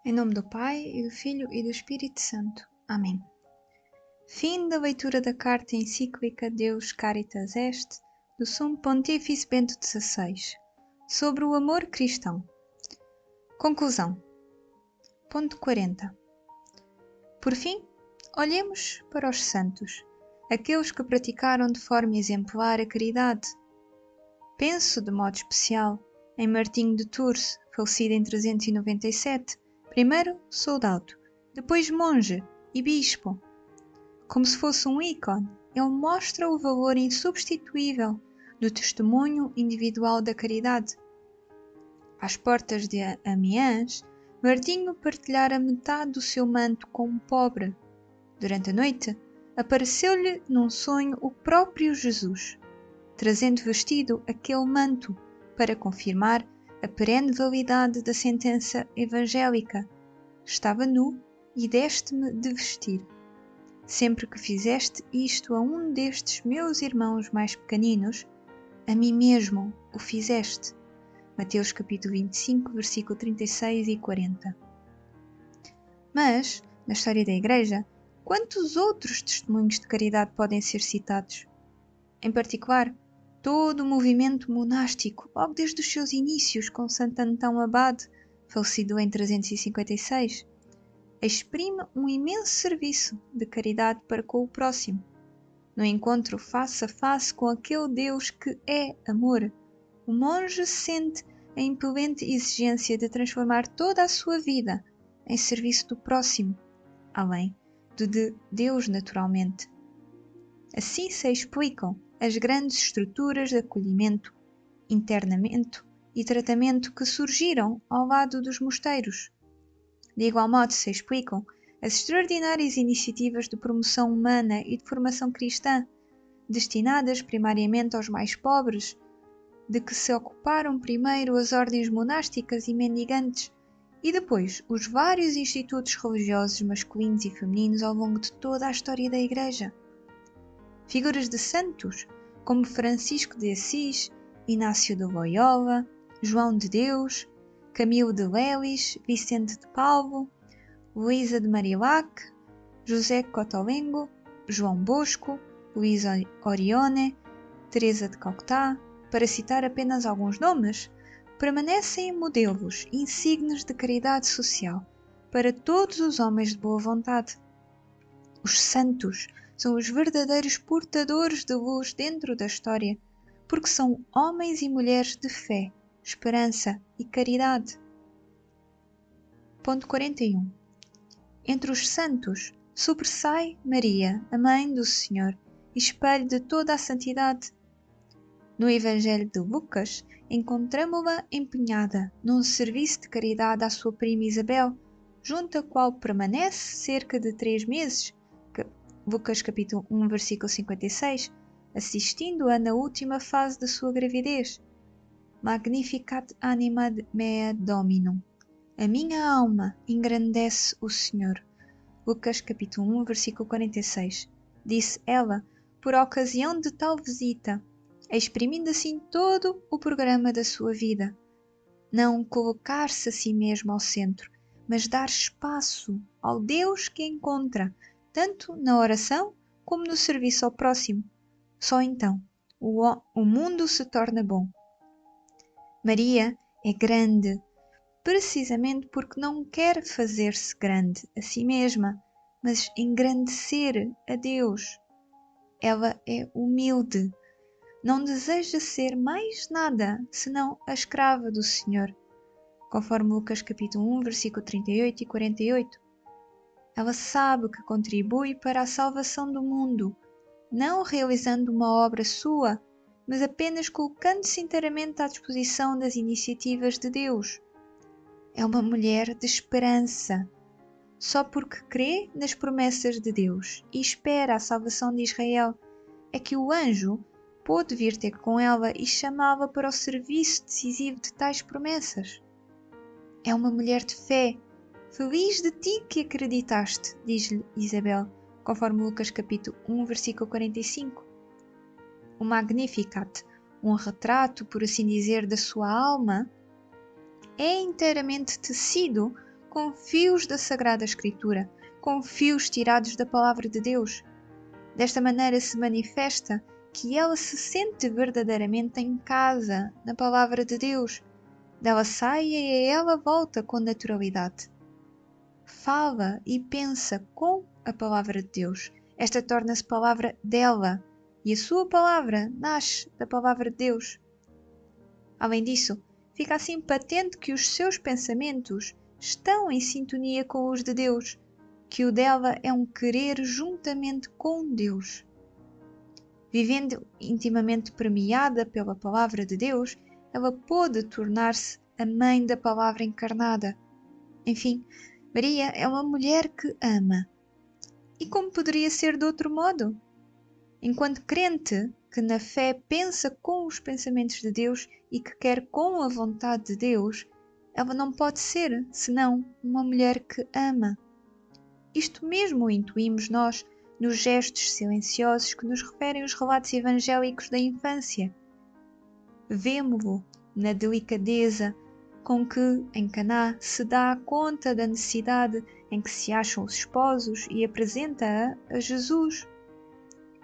Em nome do Pai, e do Filho e do Espírito Santo. Amém. Fim da leitura da carta encíclica Deus Caritas Est, do Sumo Pontífice Bento XVI, sobre o amor cristão. Conclusão. Ponto 40. Por fim, olhemos para os santos, aqueles que praticaram de forma exemplar a caridade. Penso, de modo especial, em Martinho de Tours, falecido em 397, primeiro soldado, depois monge e bispo. Como se fosse um ícone, ele mostra o valor insubstituível do testemunho individual da caridade. Às portas de Amiens, Martinho partilhara metade do seu manto com um pobre. Durante a noite, apareceu-lhe num sonho o próprio Jesus, trazendo vestido aquele manto para confirmar a perene validade da sentença evangélica. Estava nu e deste-me de vestir. Sempre que fizeste isto a um destes meus irmãos mais pequeninos, a mim mesmo o fizeste. Mateus capítulo 25, versículo 36 e 40. Mas, na história da Igreja, quantos outros testemunhos de caridade podem ser citados? Em particular, todo o movimento monástico, logo desde os seus inícios com Santo Antão Abade, falecido em 356, exprime um imenso serviço de caridade para com o próximo. No encontro face a face com aquele Deus que é amor, o monge sente a impelente exigência de transformar toda a sua vida em serviço do próximo, além do de Deus naturalmente. Assim se explicam as grandes estruturas de acolhimento, internamento e tratamento que surgiram ao lado dos mosteiros. De igual modo se explicam as extraordinárias iniciativas de promoção humana e de formação cristã, destinadas primariamente aos mais pobres, de que se ocuparam primeiro as ordens monásticas e mendigantes, e depois os vários institutos religiosos masculinos e femininos ao longo de toda a história da Igreja. Figuras de santos, como Francisco de Assis, Inácio de Loyola, João de Deus, Camilo de Lelis, Vicente de Paulo, Luísa de Marilac, José Cotolengo, João Bosco, Luísa Orione, Teresa de Calcutá, para citar apenas alguns nomes, permanecem modelos insignes de caridade social para todos os homens de boa vontade. Os santos são os verdadeiros portadores de luz dentro da história, porque são homens e mulheres de fé, esperança e caridade. Ponto 41. Entre os santos, sobressai Maria, a Mãe do Senhor, espelho de toda a santidade. No Evangelho de Lucas, encontramo-la empenhada num serviço de caridade à sua prima Isabel, junto à qual permanece cerca de 3 meses, Lucas capítulo 1, versículo 56, assistindo-a na última fase da sua gravidez. Magnificat anima mea Dominum. A minha alma engrandece o Senhor. Lucas capítulo 1, versículo 46. Disse ela, por ocasião de tal visita, exprimindo assim todo o programa da sua vida. Não colocar-se a si mesmo ao centro, mas dar espaço ao Deus que encontra, tanto na oração como no serviço ao próximo. Só então o mundo se torna bom. Maria é grande, precisamente porque não quer fazer-se grande a si mesma, mas engrandecer a Deus. Ela é humilde, não deseja ser mais nada senão a escrava do Senhor, conforme Lucas capítulo 1, versículo 38 e 48. Ela sabe que contribui para a salvação do mundo, não realizando uma obra sua, mas apenas colocando-se inteiramente à disposição das iniciativas de Deus. É uma mulher de esperança, só porque crê nas promessas de Deus e espera a salvação de Israel, é que o anjo pôde vir ter com ela e chamá-la para o serviço decisivo de tais promessas. É uma mulher de fé. Feliz de ti que acreditaste, diz-lhe Isabel, conforme Lucas capítulo 1, versículo 45. O Magnificat, um retrato, por assim dizer, da sua alma, é inteiramente tecido com fios da Sagrada Escritura, com fios tirados da Palavra de Deus. Desta maneira se manifesta que ela se sente verdadeiramente em casa na Palavra de Deus. Dela sai e a ela volta com naturalidade. Fala e pensa com a Palavra de Deus. Esta torna-se palavra dela e a sua palavra nasce da Palavra de Deus. Além disso, fica assim patente que os seus pensamentos estão em sintonia com os de Deus, que o dela é um querer juntamente com Deus. Vivendo intimamente permeada pela Palavra de Deus, ela pôde tornar-se a mãe da Palavra encarnada. Enfim, Maria é uma mulher que ama. E como poderia ser de outro modo? Enquanto crente que na fé pensa com os pensamentos de Deus e que quer com a vontade de Deus, ela não pode ser senão uma mulher que ama. Isto mesmo o intuímos nós nos gestos silenciosos que nos referem os relatos evangélicos da infância. Vemo-lo na delicadeza com que, em Caná, se dá conta da necessidade em que se acham os esposos e apresenta-a a Jesus.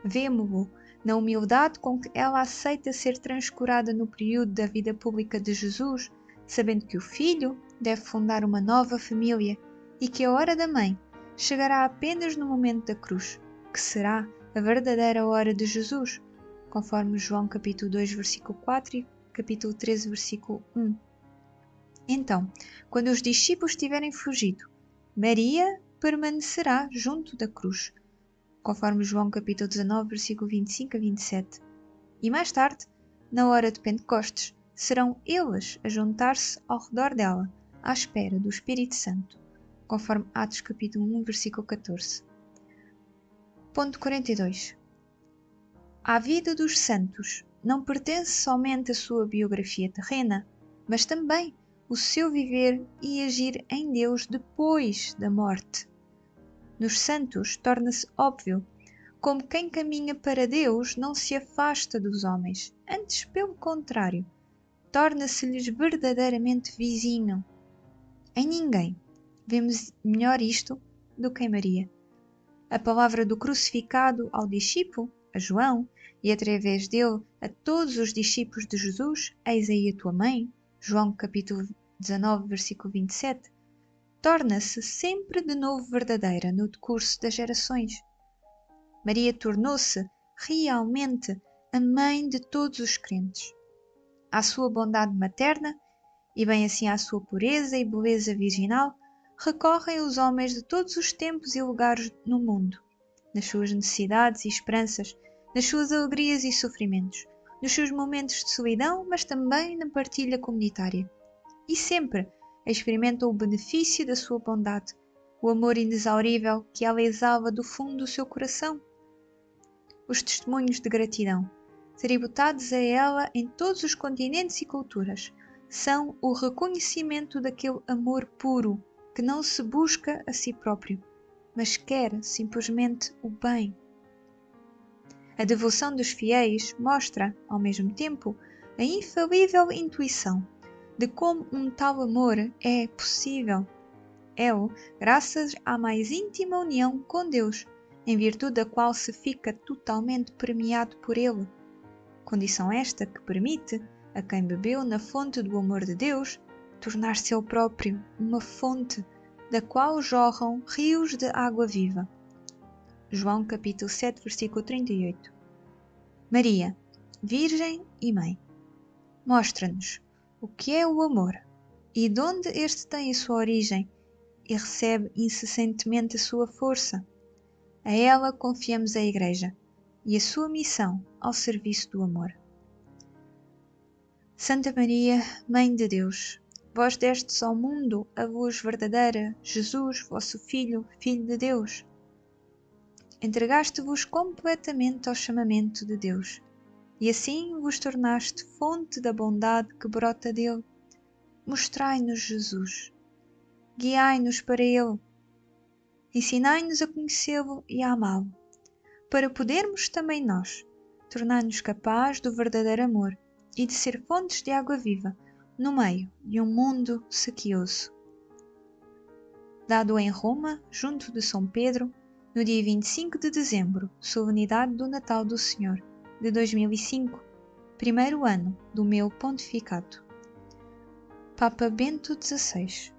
Vemo-lo na humildade com que ela aceita ser transcurada no período da vida pública de Jesus, sabendo que o filho deve fundar uma nova família e que a hora da mãe chegará apenas no momento da cruz, que será a verdadeira hora de Jesus, conforme João capítulo 2, versículo 4 e capítulo 13, versículo 1. Então, quando os discípulos tiverem fugido, Maria permanecerá junto da cruz, conforme João capítulo 19, versículo 25 a 27. E mais tarde, na hora de Pentecostes, serão eles a juntar-se ao redor dela, à espera do Espírito Santo, conforme Atos capítulo 1, versículo 14. Ponto 42. À vida dos santos não pertence somente a sua biografia terrena, mas também o seu viver e agir em Deus depois da morte. Nos santos torna-se óbvio como quem caminha para Deus não se afasta dos homens, antes pelo contrário, torna-se-lhes verdadeiramente vizinho. Em ninguém vemos melhor isto do que em Maria. A palavra do crucificado ao discípulo, a João, e através dele a todos os discípulos de Jesus, eis aí a tua mãe, João capítulo 19, versículo 27, torna-se sempre de novo verdadeira no decurso das gerações. Maria tornou-se realmente a mãe de todos os crentes. À sua bondade materna, e bem assim à sua pureza e beleza virginal, recorrem os homens de todos os tempos e lugares no mundo, nas suas necessidades e esperanças, nas suas alegrias e sofrimentos, nos seus momentos de solidão, mas também na partilha comunitária. E sempre experimentam o benefício da sua bondade, o amor inexaurível que ela exala do fundo do seu coração. Os testemunhos de gratidão, tributados a ela em todos os continentes e culturas, são o reconhecimento daquele amor puro que não se busca a si próprio, mas quer simplesmente o bem. A devoção dos fiéis mostra, ao mesmo tempo, a infalível intuição de como um tal amor é possível. É-o graças à mais íntima união com Deus, em virtude da qual se fica totalmente permeado por Ele. Condição esta que permite a quem bebeu na fonte do amor de Deus tornar-se ele próprio uma fonte da qual jorram rios de água viva. João capítulo 7, versículo 38. Maria, Virgem e Mãe, mostra-nos o que é o amor e de onde este tem a sua origem e recebe incessantemente a sua força. A ela confiamos a Igreja e a sua missão ao serviço do amor. Santa Maria, Mãe de Deus, vós destes ao mundo a luz verdadeira, Jesus, vosso Filho, Filho de Deus. Entregaste-vos completamente ao chamamento de Deus, e assim vos tornaste fonte da bondade que brota dele. Mostrai-nos Jesus, guiai-nos para ele, ensinai-nos a conhecê-lo e a amá-lo, para podermos também nós tornar-nos capazes do verdadeiro amor e de ser fontes de água viva no meio de um mundo sequioso. dado em Roma, junto de São Pedro, no dia 25 de dezembro, solenidade do Natal do Senhor, de 2005, primeiro ano do meu pontificado. Papa Bento XVI.